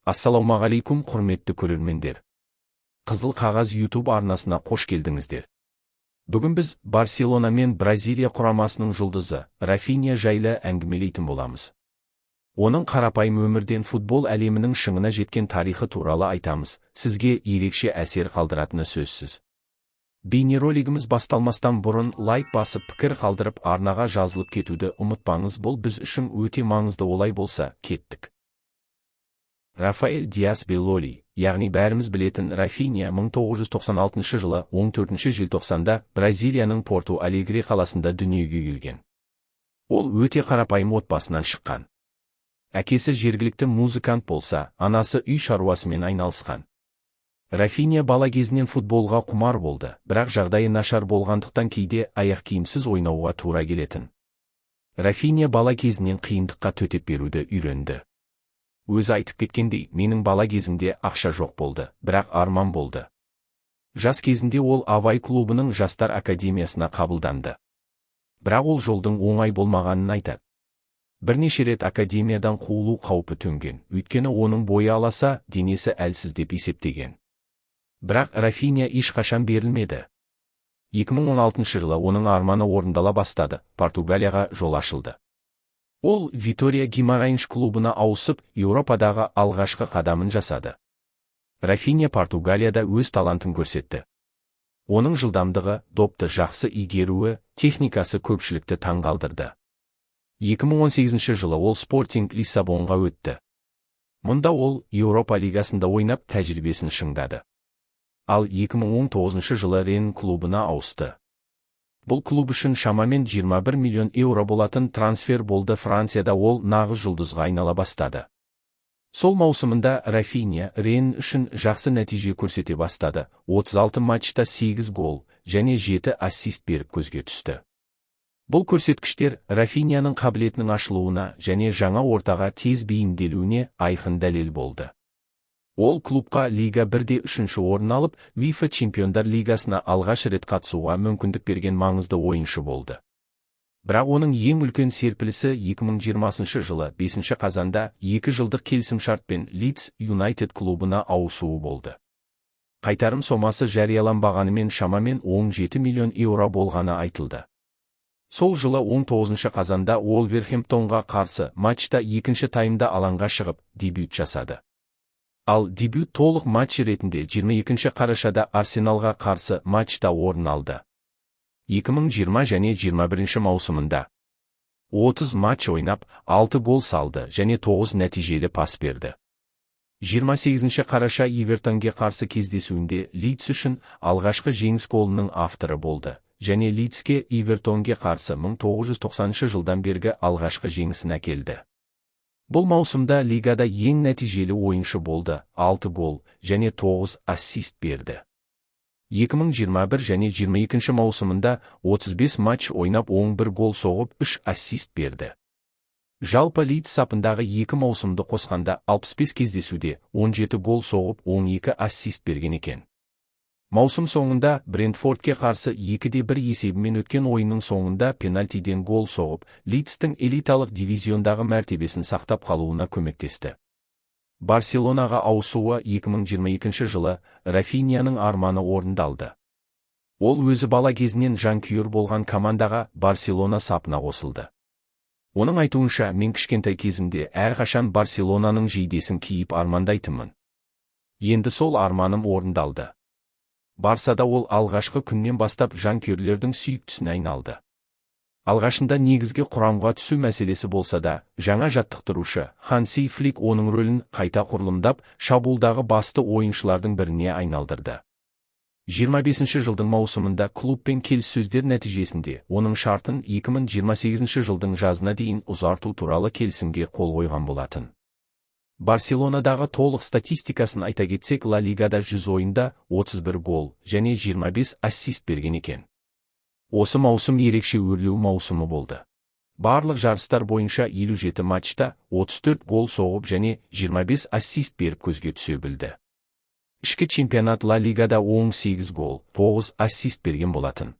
Ассалаумағалейкум құрметті көрермендер. Қызыл қағаз YouTube арнасына қош келдіңіздер. Бүгін біз Барселона мен Бразилия құрамасының жұлдызы Рафинья жайлы әңгімелейтін боламыз. Оның қарапайым өмірден футбол әлемінің шыңына жеткен тарихы туралы айтамыз, сізге ерекше әсер қалдыратыны сөзсіз. Бейнеролигіміз басталмастан бұрын лайк басып пікір қалдырып арнаға жазылып кетуді ұмытпаңыз, бұл біз үшін өте маңызды. Олай болса, кеттік. Рафаэль Диас Белоли, яғни бәріміз білетін Рафинья 1996 жылы 14 желтоқсанда Бразилияның Порту Алегре қаласында дүниеге келген. Ол өте қарапайым отбасынан шыққан. Әкесі жергілікті музыкант болса, анасы үй шаруасымен айналысқан. Рафинья бала кезінен футболға құмар болды, бірақ жағдайы нашар болғандықтан кейде аяқ киімсіз ойнауға тура келетін. Рафинья бала кезінен қиындыққа төтеп беруді үйренді. Өзі айтып кеткендей, менің бала кезімде ақша жоқ болды, бірақ арман болды. Жас кезінде ол Авай клубының жастар академиясына қабылданды. Бірақ ол жолдың оңай болмағанын айтады. Бірнеше рет академиядан қуылу қаупі төнген, өйткені оның бойы аласа, денесі әлсіз деп есептеген. Бірақ Рафинья ешқашан берілмеді. 2016 жылы оның арманы орындала бастады, Португалияға жол ашылды. Ол Витория Гимарайнш клубына ауысып, Еуропадағы алғашқы қадамын жасады. Рафинья Португалияда өз талантын көрсетті. Оның жылдамдығы, допты жақсы игеруі, техникасы көпшілікті таңғалдырды. 2018 жылы ол Спортинг Лиссабонға өтті. Мұнда ол Еуропа лигасында ойнап тәжірибесін шыңдады. Ал 2019 жылы Рен клубына ауысты. Бұл клуб үшін шамамен 21 миллион еуро болатын трансфер болды. Францияда ол нағыз жұлдызға айнала бастады. Сол маусымында Рафинья Рен үшін жақсы нәтиже көрсете бастады. 36 матчта 8 гол және 7 ассист беріп көзге түсті. Бұл көрсеткіштер Рафиньяның қабілетінің ашылуына және жаңа ортаға тез бейімделуіне айқын дәлел болды. Ол клубқа Лига 1-де 3-ші орын алып, УЕФА Чемпиондар Лигасына алғаш рет қатысуға мүмкіндік берген маңызды ойыншы болды. Бірақ оның ең үлкен серпілісі 2020 жылы 5 қазанда 2 жылдық келісімшартпен Лидс Юнайтед клубына ауысуы болды. Қайтарым сомасы жарияланбағанымен шамамен 17 миллион еуро болғаны айтылды. Сол жылы 19 қазанда Уолверхэмптонға қарсы матчта 2-ші таймда алаңға шығып, дебют жасады. Ал дебют толық матч ретінде 22 қарашада Арсеналға қарсы матчта орын алды. 2020 және 21 маусымында 30 матч ойнап, 6 гол салды және 9 нәтижелі пас берді. 28 қараша Эвертонге қарсы кездесуінде Лидс үшін алғашқы жеңіс голының авторы болды және Лидске Эвертонге қарсы 1990 жылдан бергі алғашқы жеңісін әкелді. Бұл маусымда лигада ең нәтижелі ойыншы болды, 6 гол және 9 ассист берді. 2021 және 22 маусымында 35 матч ойнап 11 гол соғып 3 ассист берді. Жалпы Лидс сапындағы 2 маусымды қосқанда 65 кездесуде 17 гол соғып 12 ассист берген екен. Маусым соңында Брентфордке қарсы 2-1 есебімен өткен ойынның соңында пенальтиден гол соғып, Лидстің элиталық дивизиондағы мәртебесін сақтап қалуына көмектесті. Барселонаға ауысуы 2022 жылы Рафиньяның арманы орындалды. Ол өзі бала кезінен жанкүйер болған командаға Барселона сапына қосылды. Оның айтуынша, мен кішкентай кезімде әрқашан Барселонаның жейдесін киіп армандайтынмын. Енді сол арманым орындалды. Барсада ол алғашқы күннен бастап жанкүйерлердің сүйіктісіне айналды. Алғашында негізгі құрамға түсу мәселесі болса да, жаңа жаттықтырушы Ханси Флик оның рөлін қайта құрылымдап, шабуылдағы басты ойыншылардың біріне айналдырды. 25 жылдың маусымында клубпен келіссөздер нәтижесінде оның шартын 2028 жылдың жазына дейін ұзарту туралы келісімге қол қойған болатын. Барселонадағы толық статистикасын айта кетсек, Ла Лигада 100 ойында 31 гол және 25 ассист берген екен. Осы маусым ерекше өрлеу маусымы болды. Барлық жарыстар бойынша 57 матчта 34 гол соғып және 25 ассист беріп көзге түсе білді. Ішкі чемпионат Ла Лигада 18 гол, 9 ассист берген болатын.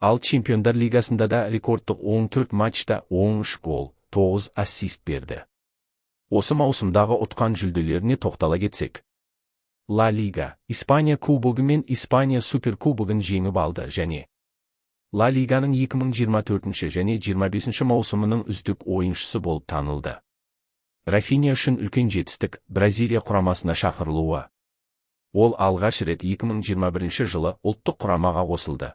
Ал Чемпиондар Лигасында да рекордтық 14 матчта 13 гол, 9 ассист берді. Осы маусымдағы ұтқан жүлделеріне тоқтала кетсек. Ла Лига, Испания кубогы мен Испания суперкубогын жеңіп алды және Ла Лиганың 2024 және 25 маусымының үздік ойыншысы болып танылды. Рафиня үшін үлкен жетістік Бразилия құрамасына шақырылуы. Ол алғаш рет 2021 жылы ұлттық құрамаға қосылды.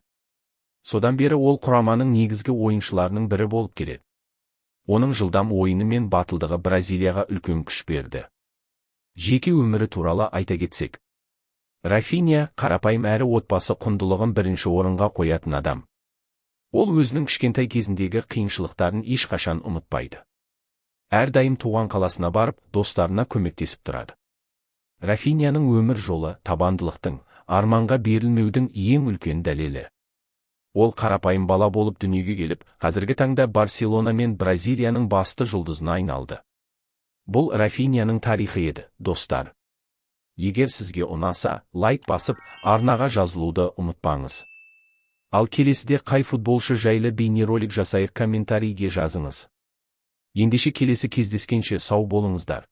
Содан бері ол құраманың негізгі ойыншыларының бірі болып келеді. Оның жылдам ойыны мен батылдығы Бразилияға үлкен күш берді. Жеке өмірі туралы айта кетсек. Рафиня қарапайым әрі отбасы құндылығын бірінші орынға қоятын адам. Ол өзінің кішкентай кезіндегі қиыншылықтарын ешқашан ұмытпайды. Әрдайым туған қаласына барып, достарына көмектесіп тұрады. Рафиняның өмір жолы табандылықтың, арманға берілмеудің ең үлкен дәлелі. Ол қарапайым бала болып дүниеге келіп, қазіргі таңда Барселона мен Бразилияның басты жұлдызына айналды. Бұл Рафиняның тарихы еді, достар. Егер сізге ұнаса, лайк басып, арнаға жазылуды ұмытпаңыз. Ал келесіде қай футболшы жайлы бейнеролик жасайық комментарийге жазыңыз. Ендеше келесі кездескенше сау болыңыздар.